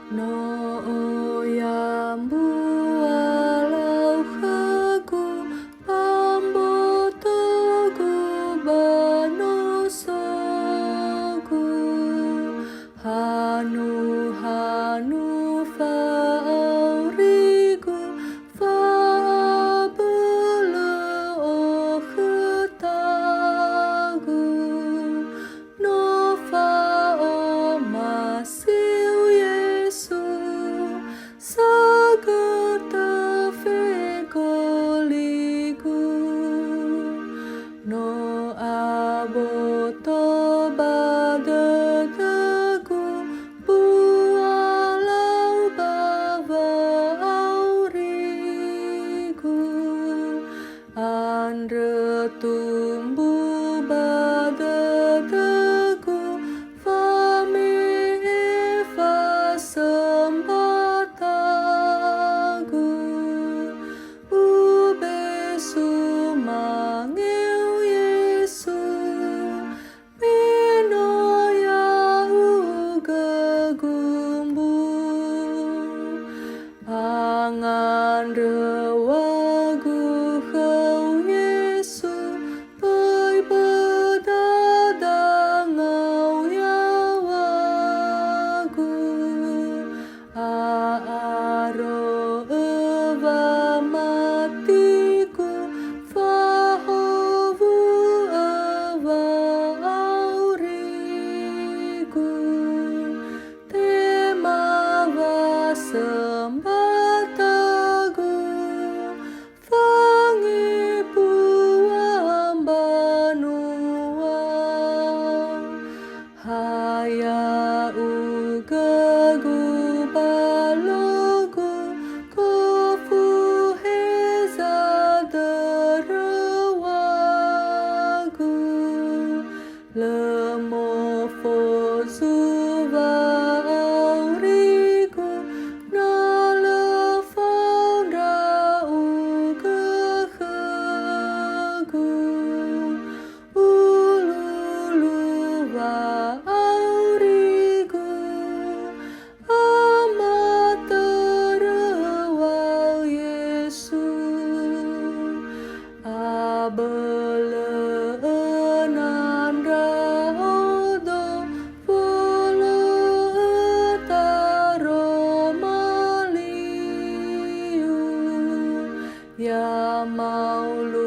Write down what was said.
No yambu walau hagu pambotogu banosogu hanu faurigu fabele ohetagu no fa o masiu Yesu sagata fegoligu no aboto badadagu bualau bava aurigu andre tumbu badadagu fame eva sembatagu ube sumangeu Yesu menoya ugagumbu angan rewagu kau Yesu pai bedadangau yawagu aaro eva matiku fahovu eva aurigu temava sembatagu fangipu ambanua haya ugagu balogu kofu heza derawagu lemofo zuva aurigu nalefondra ugahagu ululuva aurigu amaterewau Yesu abeleenandra odo volo etaro maliu ya maulu